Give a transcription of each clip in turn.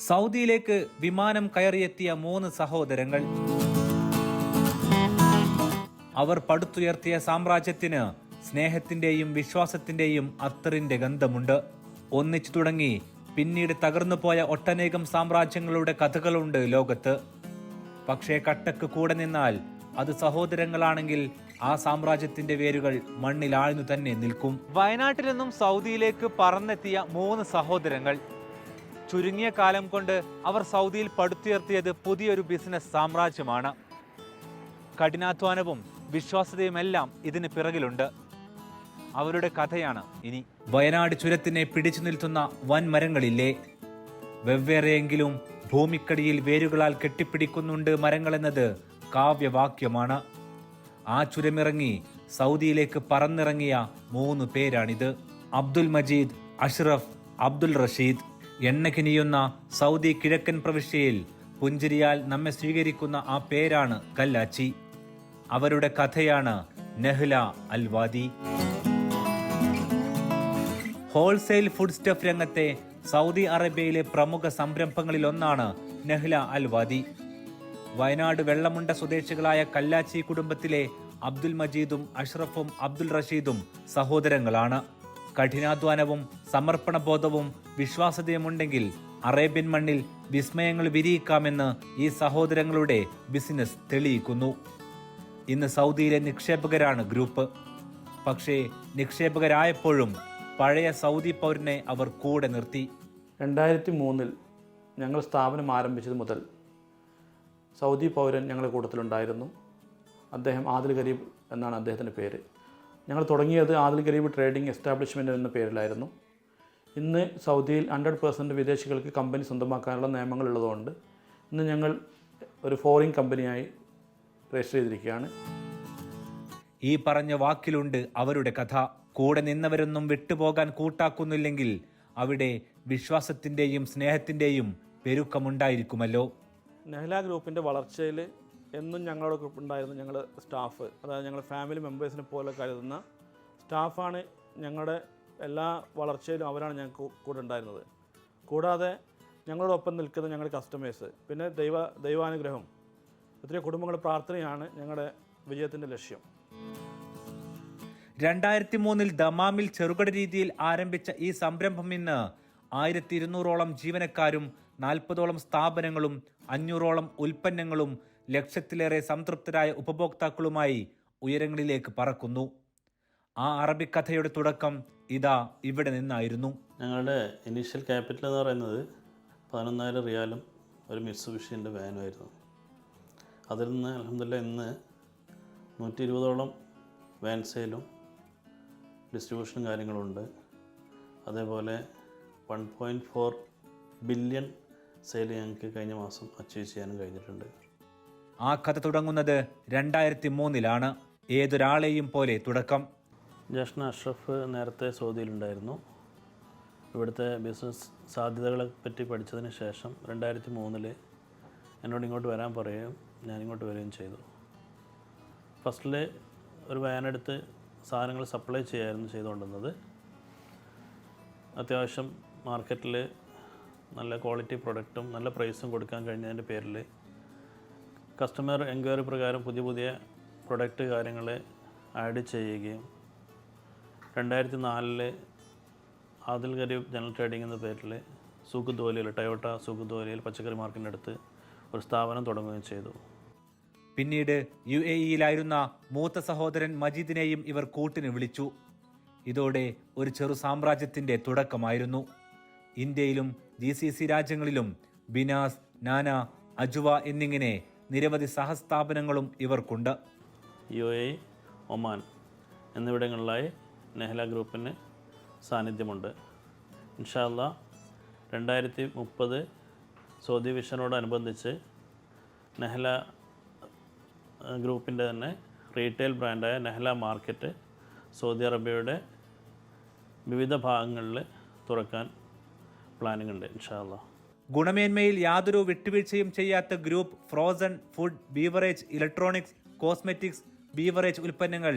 സൗദിയിലേക്ക് വിമാനം കയറിയെത്തിയ 3 സഹോദരങ്ങൾ. അവർ പടുത്തുയർത്തിയ സാമ്രാജ്യത്തിന് സ്നേഹത്തിന്റെയും വിശ്വാസത്തിന്റെയും അത്തറിന്റെ ഗന്ധമുണ്ട്. ഒന്നിച്ചു തുടങ്ങി പിന്നീട് തകർന്നുപോയ ഒട്ടനേകം സാമ്രാജ്യങ്ങളുടെ കഥകളുണ്ട് ലോകത്ത്. പക്ഷേ കട്ടക്ക് കൂടെ നിന്നാൽ അത് സഹോദരങ്ങളാണെങ്കിൽ ആ സാമ്രാജ്യത്തിന്റെ വേരുകൾ മണ്ണിൽ ആഴ്ന്നു തന്നെ നിൽക്കും. വയനാട്ടിൽ നിന്നും സൗദിയിലേക്ക് പറന്നെത്തിയ 3 സഹോദരങ്ങൾ. ചുരുങ്ങിയ കാലം കൊണ്ട് അവർ സൗദിയിൽ പടുത്തുയർത്തിയത് പുതിയൊരു ബിസിനസ് സാമ്രാജ്യമാണ്. കഠിനാധ്വാനവും വിശ്വാസ്യതയുമെല്ലാം ഇതിന് പിറകിലുണ്ട്. അവരുടെ കഥയാണ് ഇനി. വയനാട് ചുരത്തിനെ പിടിച്ചു നിൽത്തുന്ന വൻ മരങ്ങളില്ലേ? വെവ്വേറെയെങ്കിലും ഭൂമിക്കടിയിൽ വേരുകളാൽ കെട്ടിപ്പിടിക്കുന്നുണ്ട് മരങ്ങളെന്നത് കാവ്യവാക്യമാണ്. ആ ചുരമിറങ്ങി സൗദിയിലേക്ക് പറന്നിറങ്ങിയ 3 പേരാണിത്. അബ്ദുൽ മജീദ്, അഷ്റഫ്, അബ്ദുൽ റഷീദ്. എണ്ണക്കിനിയുന്ന സൗദി കിഴക്കൻ പ്രവിശ്യയിൽ പുഞ്ചിരിയാൽ നമ്മെ സ്വീകരിക്കുന്ന ആ പേരാണ് കല്ലാച്ചി. അവരുടെ കഥയാണ് നെഹ്ല അൽവാദി. ഹോൾസെയിൽ ഫുഡ് സ്റ്റഫ് രംഗത്തെ സൗദി അറേബ്യയിലെ പ്രമുഖ സംരംഭങ്ങളിൽ ഒന്നാണ് നെഹ്ല അൽവാദി. വയനാട് വെള്ളമുണ്ട സ്വദേശികളായ കല്ലാച്ചി കുടുംബത്തിലെ അബ്ദുൽ മജീദും അഷ്റഫും അബ്ദുൽ റഷീദും സഹോദരങ്ങളാണ്. കഠിനാധ്വാനവും സമർപ്പണബോധവും വിശ്വാസ്യതയുമുണ്ടെങ്കിൽ അറേബ്യൻ മണ്ണിൽ വിസ്മയങ്ങൾ വിരിയിക്കാമെന്ന് ഈ സഹോദരങ്ങളുടെ ബിസിനസ് തെളിയിക്കുന്നു. ഇന്ന് സൗദിയിലെ നിക്ഷേപകരാണ് ഗ്രൂപ്പ്. പക്ഷേ നിക്ഷേപകരായപ്പോഴും പഴയ സൗദി പൗരനെ അവർ കൂടെ നിർത്തി. 2003 ഞങ്ങൾ സ്ഥാപനം ആരംഭിച്ചത് മുതൽ സൗദി പൗരൻ ഞങ്ങളുടെ കൂട്ടത്തിലുണ്ടായിരുന്നു. അദ്ദേഹം ആദിൽ ഗരീബ് എന്നാണ് അദ്ദേഹത്തിൻ്റെ പേര്. ഞങ്ങൾ തുടങ്ങിയത് ആദിൽ ഗരീബ് ട്രേഡിംഗ് എസ്റ്റാബ്ലിഷ്മെൻറ്റ് എന്ന പേരിലായിരുന്നു. ഇന്ന് സൗദിയിൽ 100% വിദേശികൾക്ക് കമ്പനി സ്വന്തമാക്കാനുള്ള നിയമങ്ങളുള്ളതുകൊണ്ട് ഇന്ന് ഞങ്ങൾ ഒരു ഫോറിൻ കമ്പനിയായി രജിസ്റ്റർ ചെയ്തിരിക്കുകയാണ്. ഈ പറഞ്ഞ വാക്കിലുണ്ട് അവരുടെ കഥ. കൂടെ നിന്നവരൊന്നും വിട്ടുപോകാൻ കൂട്ടാക്കുന്നില്ലെങ്കിൽ അവിടെ വിശ്വാസത്തിൻ്റെയും സ്നേഹത്തിൻ്റെയും പെരുക്കമുണ്ടായിരിക്കുമല്ലോ. നെഹ്ല ഗ്രൂപ്പിൻ്റെ വളർച്ചയിൽ എന്നും ഞങ്ങളോടൊപ്പം ഉണ്ടായിരുന്നു ഞങ്ങൾ സ്റ്റാഫ്, അതായത് ഞങ്ങൾ ഫാമിലി മെമ്പേഴ്സിനെ പോലെ കരുതുന്ന സ്റ്റാഫാണ്. ഞങ്ങളുടെ എല്ലാ വളർച്ചയിലും അവരാണ് ഞങ്ങൾക്ക് കൂടെ ഉണ്ടായിരുന്നത്. കൂടാതെ ഞങ്ങളോടൊപ്പം നിൽക്കുന്ന ഞങ്ങളുടെ കസ്റ്റമേഴ്സ്, പിന്നെ ദൈവാനുഗ്രഹം, എത്രയോ കുടുംബങ്ങളുടെ പ്രാർത്ഥനയാണ് ഞങ്ങളുടെ വിജയത്തിൻ്റെ ലക്ഷ്യം. 2003 ദമാമിൽ ചെറുകിട രീതിയിൽ ആരംഭിച്ച ഈ സംരംഭം ഇന്ന് 1200ഓളം ജീവനക്കാരും 40ഓളം സ്ഥാപനങ്ങളും 500ഓളം ഉൽപ്പന്നങ്ങളും ലക്ഷത്തിലേറെ സംതൃപ്തരായ ഉപഭോക്താക്കളുമായി ഉയരങ്ങളിലേക്ക് പറക്കുന്നു. ആ അറബിക്കഥയുടെ തുടക്കം ഇതാ ഇവിടെ നിന്നായിരുന്നു. ഞങ്ങളുടെ ഇനീഷ്യൽ ക്യാപിറ്റൽ എന്ന് പറയുന്നത് 11,000 റിയാലും ഒരു മിത്സുബിഷിൻ്റെ വാനുമായിരുന്നു. അതിൽ നിന്ന് അൽഹംദുലില്ലാഹ് ഇന്ന് 120ഓളം വാൻ സെയിലും ഡിസ്ട്രിബ്യൂഷനും കാര്യങ്ങളുണ്ട്. അതേപോലെ 1.4 ബില്യൺ സെയിൽ ഞങ്ങൾക്ക് കഴിഞ്ഞ മാസം അച്ചീവ് ചെയ്യാനും കഴിഞ്ഞിട്ടുണ്ട്. ആ കഥ തുടങ്ങുന്നത് 2003 ഏതൊരാളെയും പോലെ തുടക്കം. ജഷ്ന അഷ്റഫ് നേരത്തെ സൗദിയിലുണ്ടായിരുന്നു. ഇവിടുത്തെ ബിസിനസ് സാധ്യതകളെ പറ്റി പഠിച്ചതിന് ശേഷം 2003 എന്നോട് ഇങ്ങോട്ട് വരാൻ പറയുകയും ഞാനിങ്ങോട്ട് വരികയും ചെയ്തു. ഫസ്റ്റിൽ ഒരു വാനെടുത്ത് സാധനങ്ങൾ സപ്ലൈ ചെയ്യായിരുന്നു ചെയ്തുകൊണ്ടിരുന്നത്. അത്യാവശ്യം മാർക്കറ്റിൽ നല്ല ക്വാളിറ്റി പ്രൊഡക്റ്റും നല്ല പ്രൈസും കൊടുക്കാൻ കഴിഞ്ഞതിൻ്റെ പേരിൽ കസ്റ്റമർ എൻക്വയറി പ്രകാരം പുതിയ പ്രൊഡക്റ്റ് കാര്യങ്ങൾ ആഡ് ചെയ്യുകയും 2004 ആദിൽ ഗരീബ് ജനറൽ ട്രേഡിംഗ് എന്ന പേരിൽ സൂഖ് ദോലിയിൽ ടയോട്ട സൂഖ് ദോലിയിൽ പച്ചക്കറി മാർക്കറ്റിൻ്റെ അടുത്ത് ഒരു സ്ഥാപനം തുടങ്ങുകയും ചെയ്തു. പിന്നീട് UAE-യിലായിരുന്ന മൂത്ത സഹോദരൻ മജീദിനെയും ഇവർ കൂട്ടിന് വിളിച്ചു. ഇതോടെ ഒരു ചെറു സാമ്രാജ്യത്തിന്റെ തുടക്കമായിരുന്നു. ഇന്ത്യയിലും GCC രാജ്യങ്ങളിലും ബിനാസ്, നാന, അജുവ എന്നിങ്ങനെ നിരവധി സഹസ്ഥാപനങ്ങളും ഇവർക്കുണ്ട്. UAE, ഒമാൻ എന്നിവിടങ്ങളിലായി നെഹ്ല ഗ്രൂപ്പിന് സാന്നിധ്യമുണ്ട്. ഇൻഷാ അല്ലാഹ് 2030 സൗദി വിഷനോടനുബന്ധിച്ച് നെഹ്ല ഗ്രൂപ്പിൻ്റെ തന്നെ റീറ്റെയിൽ ബ്രാൻഡായ നെഹ്ല മാർക്കറ്റ് സൗദി അറേബ്യയുടെ വിവിധ ഭാഗങ്ങളിൽ തുറക്കാൻ പ്ലാനിംഗ് ഉണ്ട് ഇൻഷാ അല്ലാഹ്. ഗുണമേന്മയിൽ യാതൊരു വിട്ടുവീഴ്ചയും ചെയ്യാത്ത group frozen food, beverage, electronics, cosmetics, beverage ഉൽപ്പന്നങ്ങൾ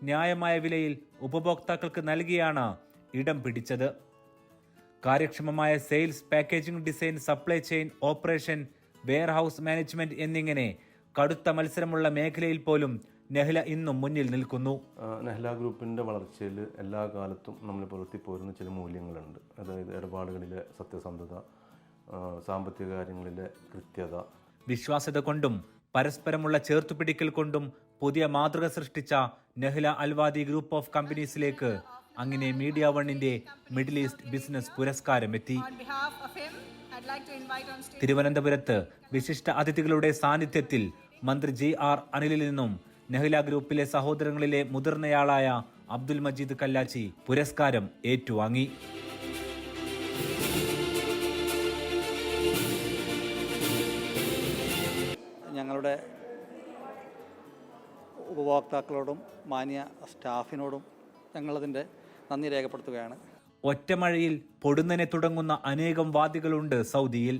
ന്യായമായ വിലയിൽ ഉപഭോക്താക്കൾക്ക് നൽകിയാണ് ഇടം പിടിച്ചത്. കാര്യക്ഷമമായ sales, packaging, design, supply chain, operation, warehouse management എന്നിങ്ങനെ കടുത്ത മത്സരമുള്ള മേഖലയിൽ പോലും നെഹ്ല ഇന്നും മുന്നിൽ നിൽക്കുന്നു. നെഹ്ല ഗ്രൂപ്പിൻ്റെ വളർച്ചയിൽ എല്ലാ കാലത്തും നമ്മൾ പുലർത്തിപ്പോരുന്ന ചില മൂല്യങ്ങളുണ്ട്. അതായത് ഇടപാടുകളിലെ സത്യസന്ധത, സാമ്പത്തിക കാര്യങ്ങളിലെ കൃത്യത. വിശ്വാസ്യത കൊണ്ടും പരസ്പരമുള്ള ചേർത്തുപിടിക്കൽ കൊണ്ടും പുതിയ മാതൃക സൃഷ്ടിച്ച നെഹ്ല അൽവാദി ഗ്രൂപ്പ് ഓഫ് കമ്പനീസിലേക്ക് അങ്ങനെ മീഡിയ വണ്ണിന്റെ മിഡിൽ ഈസ്റ്റ് ബിസിനസ് പുരസ്കാരം എത്തി. തിരുവനന്തപുരത്ത് വിശിഷ്ട അതിഥികളുടെ സാന്നിധ്യത്തിൽ മന്ത്രി GR അനിലിൽ നിന്നും നെഹ്ല ഗ്രൂപ്പിലെ സഹോദരങ്ങളിലെ മുതിർന്നയാളായ അബ്ദുൽ മജീദ് കല്ലാച്ചി പുരസ്കാരം ഏറ്റുവാങ്ങി. ഞങ്ങളുടെ ഉപഭോക്താക്കളോടും മാന്യ സ്റ്റാഫിനോടും ഞങ്ങളതിൻ്റെ നന്ദി രേഖപ്പെടുത്തുകയാണ്. ഒറ്റമഴയിൽ പൊടുന്നനെ തുടങ്ങുന്ന അനേകം വാദികളുണ്ട് സൗദിയിൽ.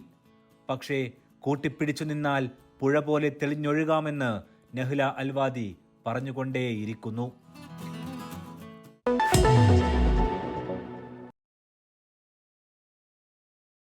പക്ഷേ കൂട്ടിപ്പിടിച്ചു നിന്നാൽ പുഴ പോലെ തെളിഞ്ഞൊഴുകാമെന്ന് നെഹ്ല അൽവാദി പറഞ്ഞുകൊണ്ടേയിരിക്കുന്നു.